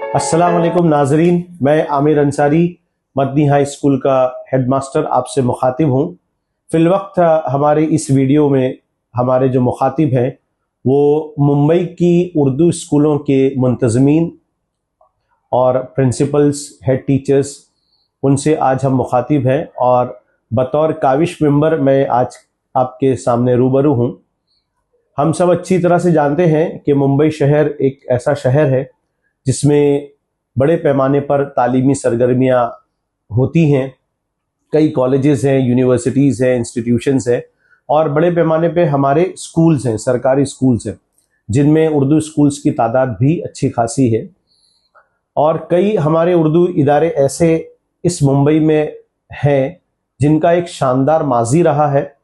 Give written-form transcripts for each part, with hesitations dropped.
अस्सलाम वालेकुम नाजरीन, मैं आमिर अंसारी मदनी हाई स्कूल का हेडमास्टर आपसे मुखातिब हूँ। फिलवक्त हमारे इस वीडियो में हमारे जो मुखातिब हैं वो मुंबई की उर्दू स्कूलों के मुंतज़मीन और प्रिंसिपल्स, हेड टीचर्स, उनसे आज हम मुखातिब हैं और बतौर काविश मेंबर मैं आज आपके सामने रूबरू हूँ। हम सब अच्छी तरह से जानते हैं कि मुंबई शहर एक ऐसा शहर है जिसमें बड़े पैमाने पर तालीमी सरगर्मियाँ होती हैं। कई कॉलेजेस हैं, यूनिवर्सिटीज़ हैं, इंस्टीट्यूशंस हैं और बड़े पैमाने पे हमारे स्कूल्स हैं, सरकारी स्कूल्स हैं, जिनमें उर्दू स्कूल्स की तादाद भी अच्छी खासी है। और कई हमारे उर्दू इदारे ऐसे इस मुंबई में हैं जिनका एक शानदार माजी रहा है,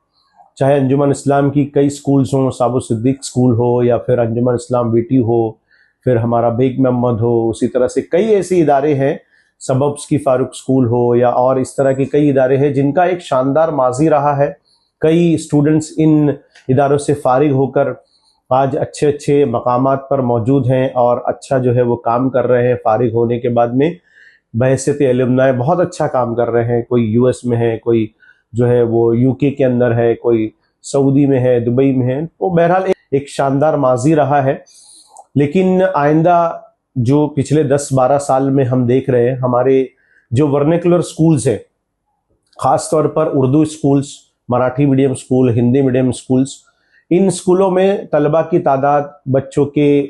चाहे अंजुमन इस्लाम की कई स्कूल्स हों, साबु सिद्दीक स्कूल हो या फिर अंजुमन इस्लाम बीटी हो, फिर हमारा बेग मोहम्मद हो। उसी तरह से कई ऐसे इदारे हैं, सबब्स की फारूक स्कूल हो या और इस तरह के कई इदारे हैं जिनका एक शानदार माजी रहा है। कई स्टूडेंट्स इन इदारों से फारिग होकर आज अच्छे अच्छे मकामात पर मौजूद हैं और अच्छा जो है वो काम कर रहे हैं। फारिग होने के बाद में बहैसियत अलुमनाय बहुत अच्छा काम कर रहे हैं। कोई यूएस में है, कोई जो है वो यूके के अंदर है, कोई सऊदी में है, दुबई में है। तो बहरहाल एक शानदार माजी रहा है। लेकिन आइंदा जो पिछले 10-12 साल में हम देख रहे हैं, हमारे जो वर्नेकुलर स्कूल्स हैं, ख़ास तौर पर Urdu schools, Marathi medium school, Hindi medium schools, इन स्कूलों में तलबा की तादाद, बच्चों के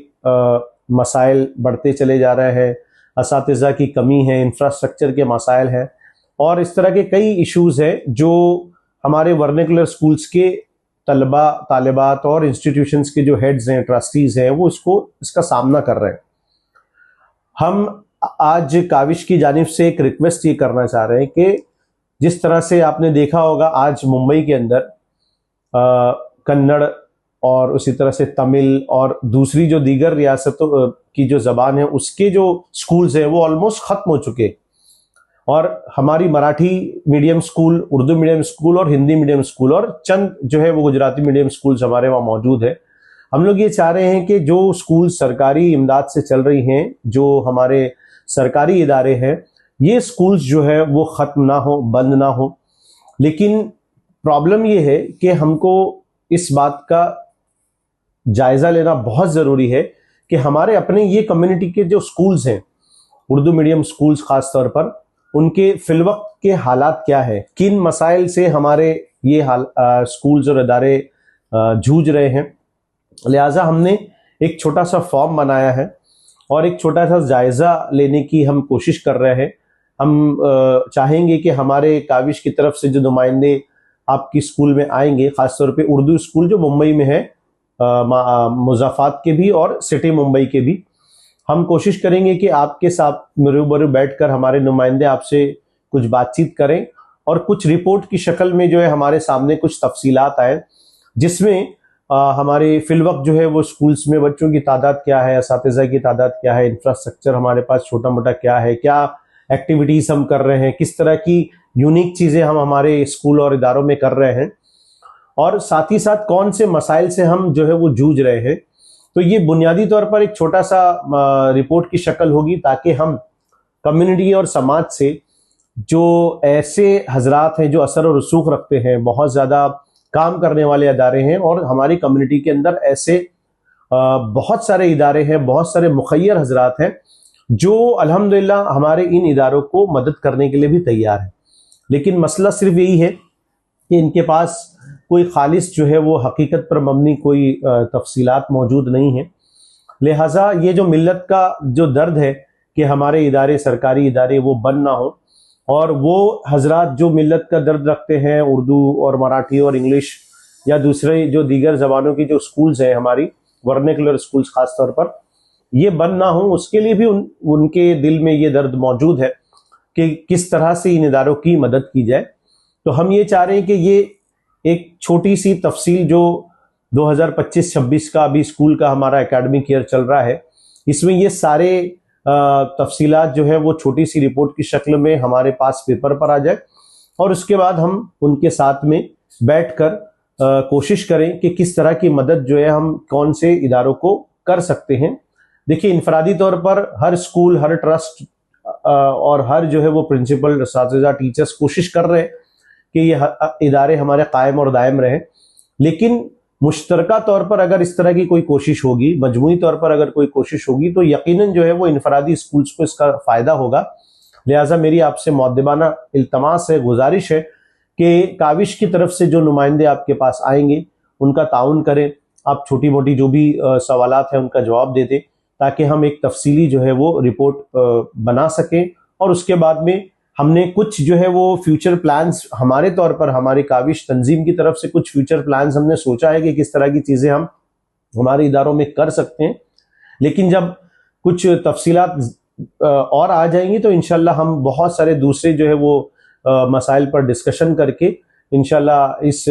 मसाइल बढ़ते चले जा रहे हैं। असातिज़ा की कमी है, इंफ्रास्ट्रक्चर के मसाइल हैं और इस तरह के कई इश्यूज़ हैं जो हमारे वर्नेकुलर स्कूल्स के तलबा, तालिबात और इंस्टीट्यूशंस के जो हेड्स हैं, ट्रस्टीज़ हैं, वो इसका सामना कर रहे हैं। हम आज काविश की जानिब से एक रिक्वेस्ट ये करना चाह रहे हैं कि जिस तरह से आपने देखा होगा आज मुंबई के अंदर कन्नड़ और उसी तरह से तमिल और दूसरी जो दीगर रियासतों की जो ज़बान है उसके जो स्कूल्स हैं वो ऑलमोस्ट ख़त्म हो चुके, और हमारी Marathi medium school, Urdu medium school और हिंदी मीडियम स्कूल और चंद जो है वो गुजराती मीडियम स्कूल्स हमारे वहाँ मौजूद है। हम लोग ये चाह रहे हैं कि जो स्कूल सरकारी इमदाद से चल रही हैं, जो हमारे सरकारी इदारे हैं, ये स्कूल्स जो है वो ख़त्म ना हो, बंद ना हो। लेकिन प्रॉब्लम ये है कि हमको इस बात का जायज़ा लेना बहुत ज़रूरी है कि हमारे अपने ये कम्युनिटी के जो स्कूल्स हैं, उर्दू मीडियम स्कूल्स ख़ास तौर पर, उनके फिलवक्त के हालात क्या है, किन मसाइल से हमारे ये स्कूल्स और इदारे जूझ रहे हैं। लिहाजा हमने एक छोटा सा फॉर्म बनाया है और एक छोटा सा जायज़ा लेने की हम कोशिश कर रहे हैं। हम चाहेंगे कि हमारे काविश की तरफ से जो नुमाइंदे आपकी स्कूल में आएंगे, ख़ासतौर पे उर्दू स्कूल जो मुंबई में है, मुज़ाफ़ात के भी और सिटी मुंबई के भी, हम कोशिश करेंगे कि आपके साथ रूबरू बैठकर हमारे नुमाइंदे आपसे कुछ बातचीत करें और कुछ रिपोर्ट की शक्ल में जो है हमारे सामने कुछ तफसीलात आए, जिसमें हमारे फिलवक्त जो है वो स्कूल्स में बच्चों की तादाद क्या है, असातिज़ा की तादाद क्या है, इंफ्रास्ट्रक्चर हमारे पास छोटा मोटा क्या है, क्या एक्टिविटीज़ हम कर रहे हैं, किस तरह की यूनिक चीज़ें हम हमारे स्कूल और इदारों में कर रहे हैं, और साथ ही साथ कौन से मसाइल से हम जो है वो जूझ रहे हैं। तो ये बुनियादी तौर पर एक छोटा सा रिपोर्ट की शक्ल होगी, ताकि हम कम्युनिटी और समाज से जो ऐसे हजरात हैं जो असर और रसूख रखते हैं, बहुत ज़्यादा काम करने वाले इदारे हैं, और हमारी कम्युनिटी के अंदर ऐसे बहुत सारे इदारे हैं, बहुत सारे मुखय्यर हजरात हैं जो अल्हम्दुलिल्लाह हमारे इन इदारों को मदद करने के लिए भी तैयार हैं। लेकिन मसला सिर्फ यही है कि इनके पास कोई खालिस जो है वो हकीकत पर मबनी कोई तफसीलात मौजूद नहीं है। लिहाजा ये जो मिल्लत का जो दर्द है कि हमारे इदारे, सरकारी इदारे वो बंद ना हो, और वो हजरात जो मिल्लत का दर्द रखते हैं, उर्दू और मराठी और इंग्लिश या दूसरे जो दीगर ज़बानों की जो स्कूल्स हैं, हमारी वर्नेकुलर स्कूल्स ख़ास तौर पर, ये बंद ना हो, उसके लिए भी उनके दिल में ये दर्द मौजूद है कि किस तरह से इन इदारों की मदद की जाए। तो हम ये चाह रहे हैं कि ये एक छोटी सी तफसील जो 2025-26 का अभी स्कूल का हमारा एकेडमिक ईयर चल रहा है, इसमें ये सारे तफसीलात जो है वो छोटी सी रिपोर्ट की शक्ल में हमारे पास पेपर पर आ जाए, और उसके बाद हम उनके साथ में बैठकर कोशिश करें कि किस तरह की मदद जो है हम कौन से इदारों को कर सकते हैं देखिए, इनफरादी तौर पर हर स्कूल, हर ट्रस्ट और हर जो है वो प्रिंसिपल, असातिज़ा, टीचर्स कोशिश कर रहे हैं कि ये इदारे हमारे कायम और दायम रहें। लेकिन मुश्तरका तौर पर अगर इस तरह की कोई कोशिश होगी, मजमूई तौर पर अगर कोई कोशिश होगी, तो यकीनन जो है वो इनफरादी स्कूल्स को इसका फ़ायदा होगा। लिहाजा मेरी आपसे मुअद्दबाना इल्तमास है, गुजारिश है कि काविश की तरफ से जो नुमाइंदे आपके पास आएंगे उनका ताउन करें। आप छोटी मोटी जो भी सवालात हैं उनका जवाब दे दें, ताकि हम एक तफसीली जो है वो रिपोर्ट बना सकें। और उसके बाद में हमने कुछ जो है वो फ्यूचर प्लान्स, हमारे तौर पर हमारी काविश तंजीम की तरफ से कुछ फ्यूचर प्लान्स हमने सोचा है कि किस तरह की चीज़ें हम हमारे इदारों में कर सकते हैं। लेकिन जब कुछ तफसीलात और आ जाएंगी तो इंशाल्लाह हम बहुत सारे दूसरे जो है वो मसाइल पर डिस्कशन करके इंशाल्लाह इस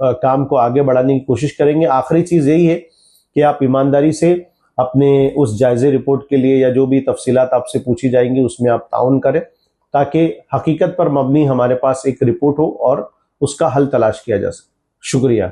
काम को आगे बढ़ाने की कोशिश करेंगे। आखिरी चीज़ यही है कि आप ईमानदारी से अपने उस जायज़े रिपोर्ट के लिए या जो भी तफसीलात आपसे पूछी जाएंगी उसमें आप ताउन करें, ताकि हकीकत पर मबनी हमारे पास एक रिपोर्ट हो और उसका हल तलाश किया जा सके। शुक्रिया।